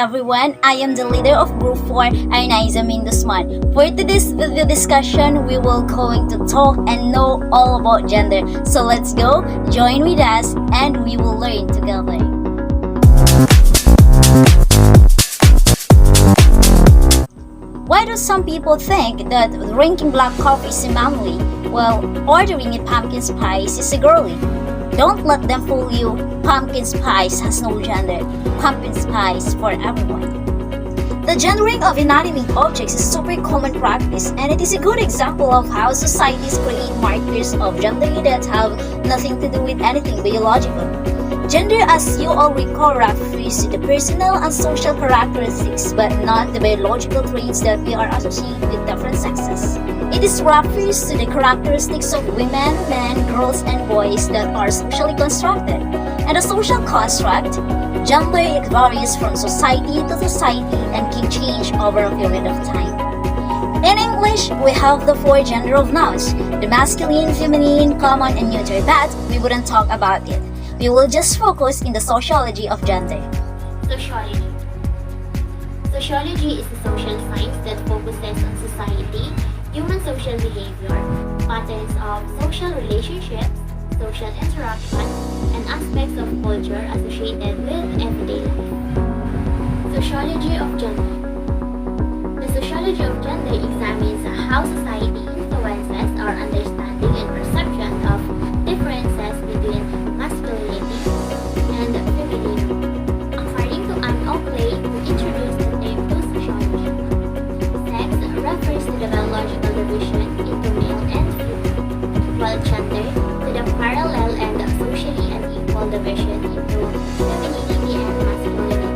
everyone, I am the leader of Group 4, Arnaiza Mindusman. For today's video discussion, we will going to talk and know all about gender. So let's go, join with us, and we will learn together. Why do some people think that drinking black coffee is manly, while ordering a pumpkin spice is girly? Don't let them fool you. Pumpkin spice has no gender. Pumpkin spice for everyone. The gendering of inanimate objects is super common practice, and it is a good example of how societies create markers of gender that have nothing to do with anything biological. Gender, as you all recall, refers to the personal and social characteristics, but not the biological traits that we are associated with different sexes. It is refers to the characteristics of women, men, girls, and boys that are socially constructed. And the social construct, gender varies from society to society and can change over a period of time. In English, we have the four gender of nouns, the masculine, feminine, common, and neuter, but we wouldn't talk about it. We will just focus in the sociology of gender. Sociology. Sociology is a social science that focuses on society, human social behavior, patterns of social relationships, social interaction, and aspects of culture associated with everyday life. Sociology of gender. The sociology of gender examines how society influences our understanding and perception of differences between masculinity and femininity. According to Anne Oakley, who introduced the term to sociology, sex refers to the biological division into male and female, while gender to the parallel and socially unequal division into femininity and masculinity.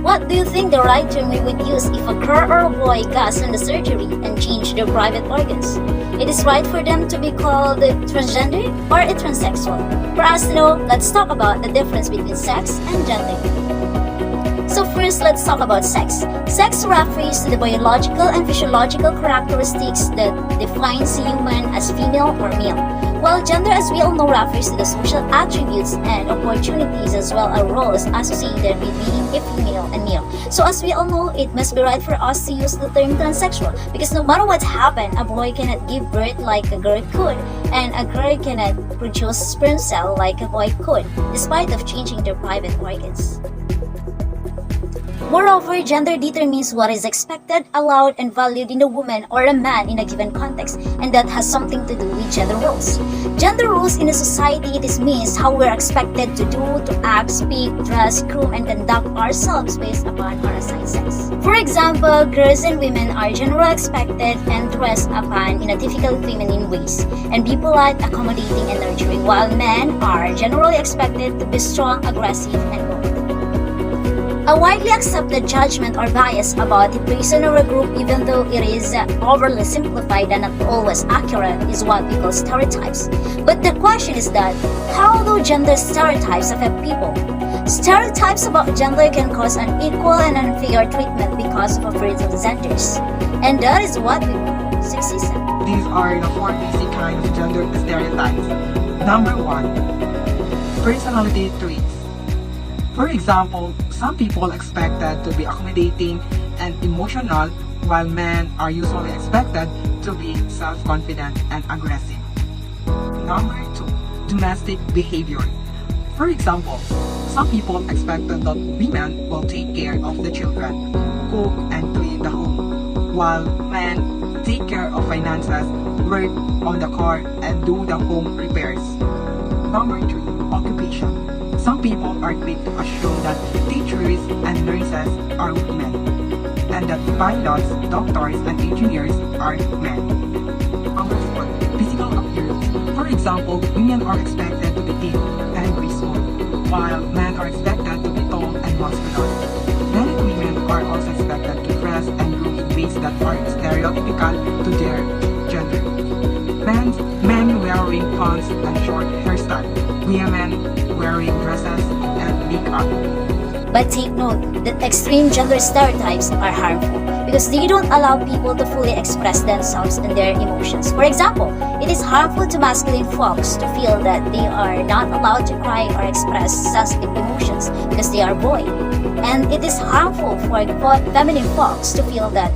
What do you think the right term we would use if a girl or a boy goes on the surgery and change their private organs? It is right for them to be called transgender or a transsexual. For us to know, let's talk about the difference between sex and gender. So first, let's talk about sex. Sex refers to the biological and physiological characteristics that defines a human as female or male, while gender, as we all know, refers to the social attributes and opportunities as well as roles associated with being a female and male. So as we all know, it must be right for us to use the term transsexual, because no matter what happened, a boy cannot give birth like a girl could, and a girl cannot produce sperm cell like a boy could, despite of changing their private organs. Moreover, gender determines what is expected, allowed, and valued in a woman or a man in a given context, and that has something to do with gender roles. Gender roles in a society, it means how we're expected to do, to act, speak, dress, groom, and conduct ourselves based upon our assigned sex. For example, girls and women are generally expected and dressed upon in a typical feminine ways, and be polite, accommodating, and nurturing, while men are generally expected to be strong, aggressive, and bold. A widely accepted judgment or bias about a person or a group, even though it is overly simplified and not always accurate, is what we call stereotypes. But the question is that, how do gender stereotypes affect people? Stereotypes about gender can cause unequal and unfair treatment because of opposite genders. And that is what we call sexism. These are the four basic kinds of gender stereotypes. Number 1. Personality traits. For example, some people expected to be accommodating and emotional, while men are usually expected to be self-confident and aggressive. Number 2. Domestic behavior. For example, some people expected that women will take care of the children, cook and clean the home, while men take care of finances, work on the car, and do the home repairs. Number 3. Occupation. Some people are quick to assume that teachers and nurses are women, and that pilots, doctors, and engineers are men. Number 4. Physical appearance. For example, women are expected to be thin and graceful, while men are expected to be tall and muscular. Men and women are also expected to dress and look in ways that are stereotypical to their gender. Men wearing pants and short hairstyle, women wearing dresses and makeup. But take note that extreme gender stereotypes are harmful, because they don't allow people to fully express themselves and their emotions. For example, it is harmful to masculine folks to feel that they are not allowed to cry or express sensitive emotions because they are boy. And it is harmful for feminine folks to feel that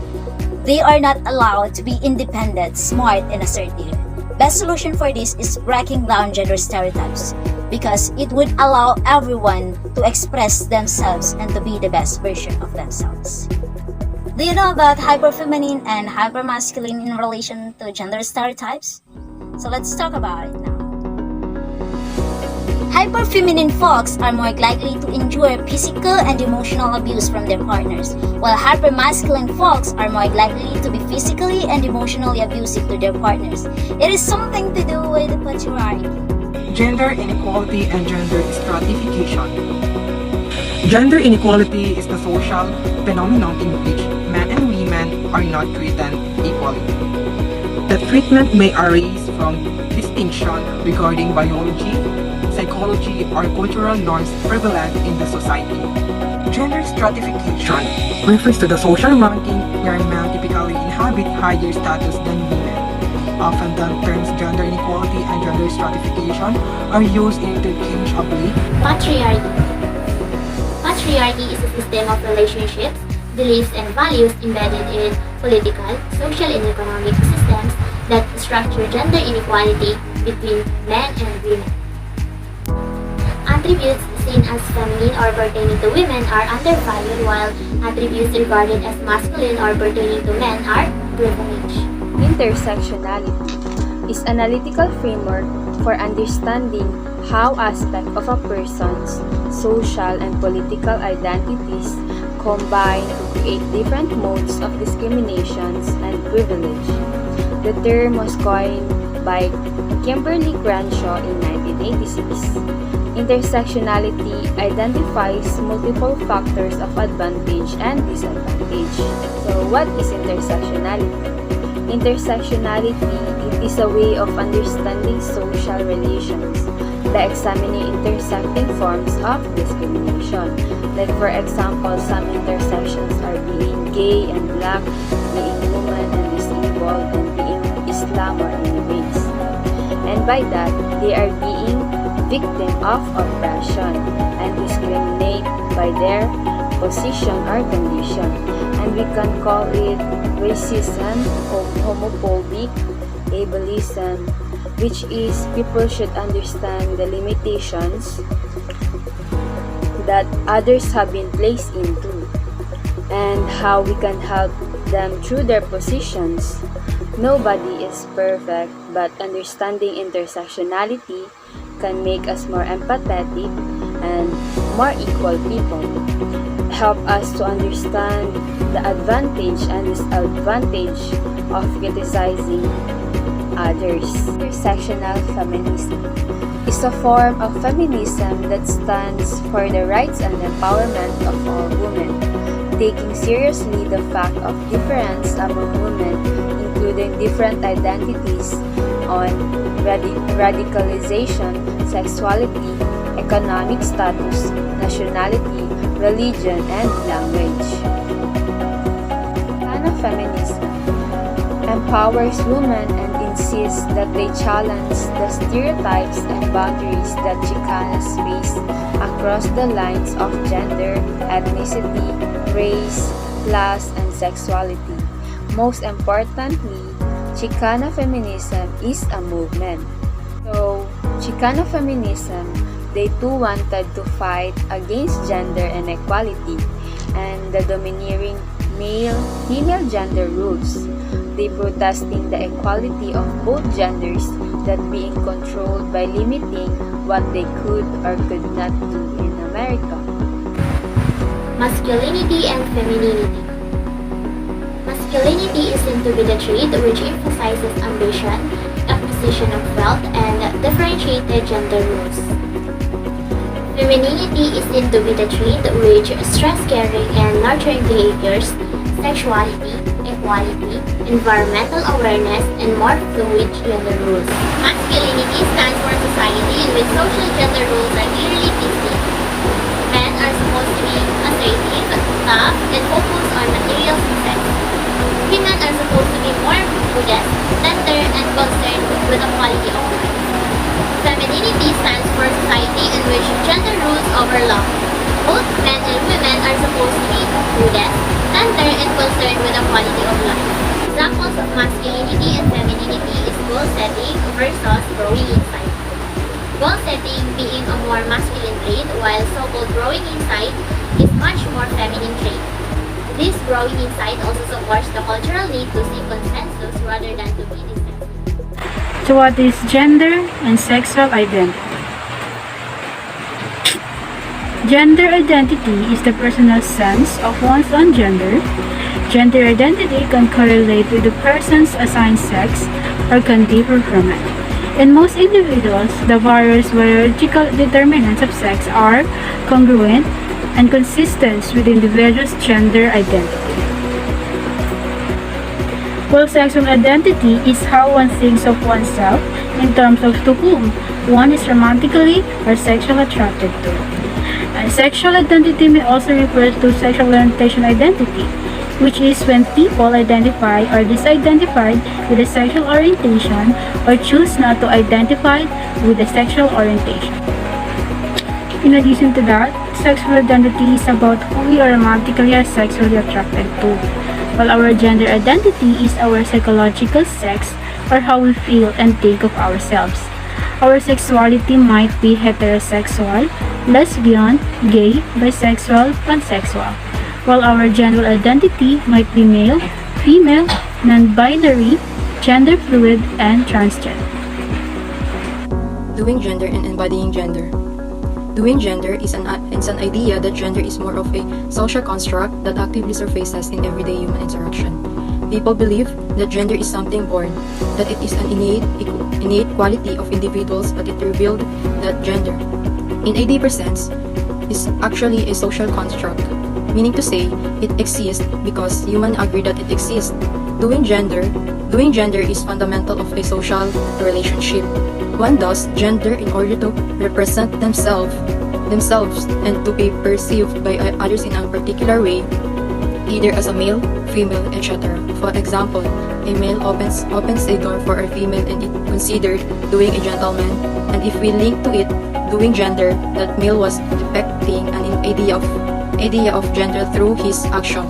they are not allowed to be independent, smart, and assertive. Best solution for this is breaking down gender stereotypes because it would allow everyone to express themselves and to be the best version of themselves. Do you know about hyperfeminine and hypermasculine in relation to gender stereotypes? So let's talk about it now. Hyperfeminine folks are more likely to endure physical and emotional abuse from their partners, while hypermasculine folks are more likely to be physically and emotionally abusive to their partners. It is something to do with the patriarchy. Gender inequality and gender stratification. Gender inequality is the social phenomenon in which men and women are not treated equally. The treatment may arise from distinction regarding biology, psychology, or cultural norms prevalent in the society. Gender stratification refers to the social ranking where men typically inhabit higher status than women. Often the terms gender inequality and gender stratification are used interchangeably. Patriarchy. Patriarchy is a system of relationships, beliefs, and values embedded in political, social, and economic systems that structure gender inequality between men and women. Attributes seen as feminine or pertaining to women are undervalued, while attributes regarded as masculine or pertaining to men are privileged. Intersectionality is an analytical framework for understanding how aspects of a person's social and political identities combine to create different modes of discriminations and privilege. The term was coined by Kimberly Crenshaw in 1986. Intersectionality identifies multiple factors of advantage and disadvantage. So, what is intersectionality? Intersectionality is a way of understanding social relations by examining intersecting forms of discrimination. Like for example, some intersections are being gay and black, being woman and disabled, and being Islam or any race. And by that, they are being victim of oppression and discriminate by their position or condition. And we can call it racism, homophobic, ableism, which is people should understand the limitations that others have been placed into and how we can help them through their positions. Nobody is perfect, but understanding intersectionality can make us more empathetic and more equal people. Help us to understand the advantage and disadvantage of criticizing others. Intersectional feminism is a form of feminism that stands for the rights and empowerment of all women, taking seriously the fact of difference among women, including different identities on radicalization, sexuality, economic status, nationality, religion, and language. Chicana feminism empowers women and insists that they challenge the stereotypes and boundaries that Chicanas face across the lines of gender, ethnicity, race, class, and sexuality. Most importantly, Chicana feminism is a movement. So, Chicana feminism, they too wanted to fight against gender inequality and the domineering male-female gender roles. They protesting the equality of both genders that being controlled by limiting what they could or could not do in America. Masculinity and femininity. Masculinity is seen to be the trait which emphasizes ambition, acquisition of wealth, and differentiated gender roles. Femininity is seen to be the trait which stress caring and nurturing behaviors, sexuality, equality, environmental awareness, and more fluid gender roles. Masculinity stands for a society in which social gender roles are clearly distinct. Men are supposed to be assertive, tough, and focused on material success. Women are supposed to be more modest, tender, and concerned with the quality of life. Femininity stands for a society in which gender rules over love. Both men and women are supposed to be modest, tender, and concerned with the quality of life. Examples of masculinity and femininity is goal setting versus growing insight. Goal setting being a more masculine trait, while so-called growing insight is much more feminine trait. This growing insight also supports the cultural need to seek consensus rather than to be dissensus. So what is gender and sexual identity? Gender identity is the personal sense of one's own gender. Gender identity can correlate with the person's assigned sex or can differ from it. In most individuals, the various biological determinants of sex are congruent and consistent with the individual's gender identity. While sexual identity is how one thinks of oneself in terms of to whom one is romantically or sexually attracted to. And sexual identity may also refer to sexual orientation identity, which is when people identify or disidentify with a sexual orientation or choose not to identify with a sexual orientation. In addition to that, sexual identity is about who we are romantically or sexually attracted to, while our gender identity is our psychological sex or how we feel and think of ourselves. Our sexuality might be heterosexual, lesbian, gay, bisexual, pansexual, while our gender identity might be male, female, non-binary, gender fluid, and transgender. Doing gender and embodying gender. Doing gender is an idea that gender is more of a social construct that actively surfaces in everyday human interaction. People believe that gender is something born, that it is an innate quality of individuals, but it revealed that gender, in a deeper sense, is actually a social construct, meaning to say it exists because humans agree that it exists. Doing gender is fundamental of a social relationship. One does gender in order to represent themselves and to be perceived by others in a particular way, either as a male, female, etc. For example, a male opens a door for a female and it considered doing a gentleman, and if we link to it doing gender, that male was depicting an idea of gender through his action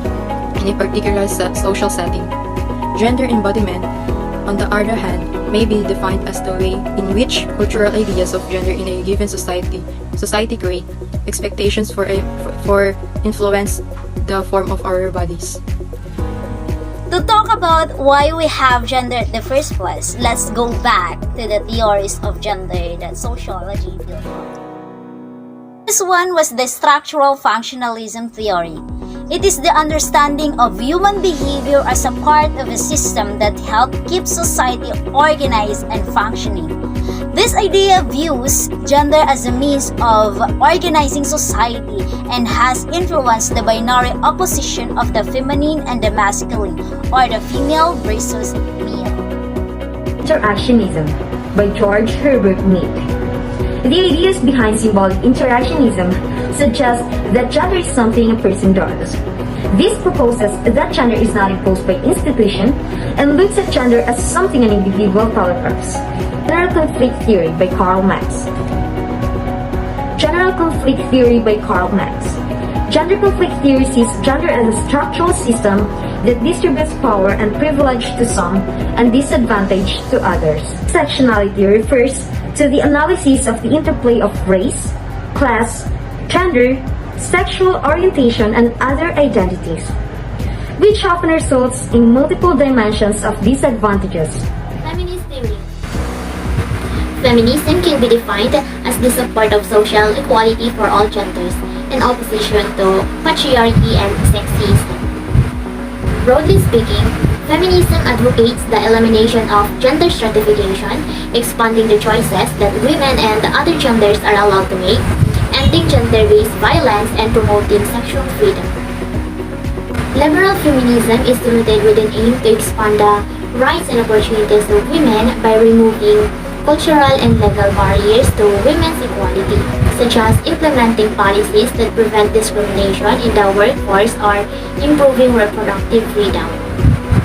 in a particular social setting. Gender embodiment, on the other hand, may be defined as the way in which cultural ideas of gender in a given society create expectations for influence the form of our bodies. To talk about why we have gender in the first place, let's go back to the theories of gender that sociology built on. This one was the structural functionalism theory. It is the understanding of human behavior as a part of a system that helps keep society organized and functioning. This idea views gender as a means of organizing society and has influenced the binary opposition of the feminine and the masculine, or the female versus male. Interactionism by George Herbert Mead. The ideas behind symbolic interactionism suggest that gender is something a person does. This proposes that gender is not imposed by institution and looks at gender as something an individual telegraphs. General conflict theory by Karl Marx. General conflict theory by Karl Marx. Gender conflict theory sees gender as a structural system that distributes power and privilege to some and disadvantage to others. Intersectionality refers to the analysis of the interplay of race, class, gender, sexual orientation, and other identities, which often results in multiple dimensions of disadvantages. Feminist theory. Feminism can be defined as the support of social equality for all genders, in opposition to patriarchy and sexism. Broadly speaking, feminism advocates the elimination of gender stratification, expanding the choices that women and other genders are allowed to make, ending gender-based violence, and promoting sexual freedom. Liberal feminism is rooted with an aim to expand the rights and opportunities of women by removing cultural and legal barriers to women's equality, such as implementing policies that prevent discrimination in the workforce or improving reproductive freedom.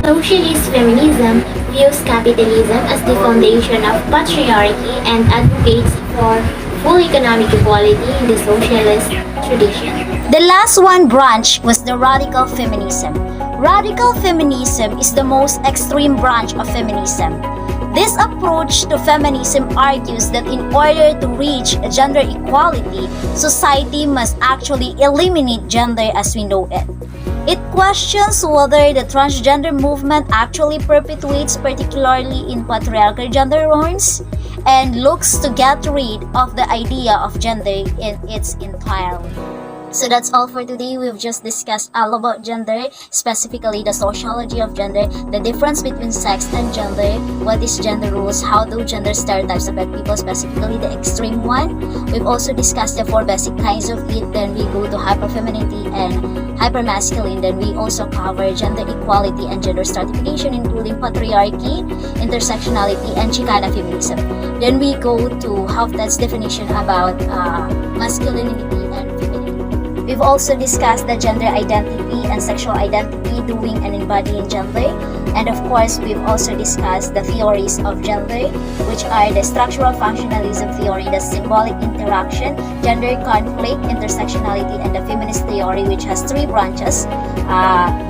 Socialist feminism views capitalism as the foundation of patriarchy and advocates for full economic equality in the socialist tradition. The last one branch was the radical feminism. Radical feminism is the most extreme branch of feminism. This approach to feminism argues that in order to reach gender equality, society must actually eliminate gender as we know it. It questions whether the transgender movement actually perpetuates particularly in patriarchal gender norms and looks to get rid of the idea of gender in its entirety. So that's all for today. We've just discussed all about gender, specifically the sociology of gender, the difference between sex and gender, what is gender roles, how do gender stereotypes affect people, specifically the extreme one. We've also discussed the 4 basic kinds of it, then we go to hyperfemininity and hypermasculine, then we also cover gender equality and gender stratification, including patriarchy, intersectionality, and Chicana feminism. Then we go to Hofstede's definition about masculinity and femininity. We've also discussed the gender identity and sexual identity, doing and embodying gender. And of course, we've also discussed the theories of gender, which are the structural functionalism theory, the symbolic interaction, gender conflict, intersectionality, and the feminist theory, which has 3 branches,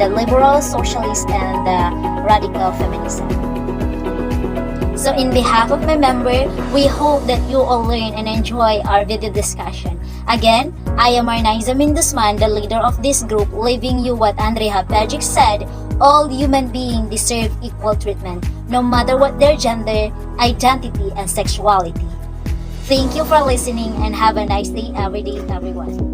the liberal, socialist, and the radical feminism. So in behalf of my member, we hope that you all learn and enjoy our video discussion. Again, I am Arnaiza Mindusman, the leader of this group, leaving you what Andrea Pajic said: all human beings deserve equal treatment, no matter what their gender, identity, and sexuality. Thank you for listening and have a nice day every day, everyone.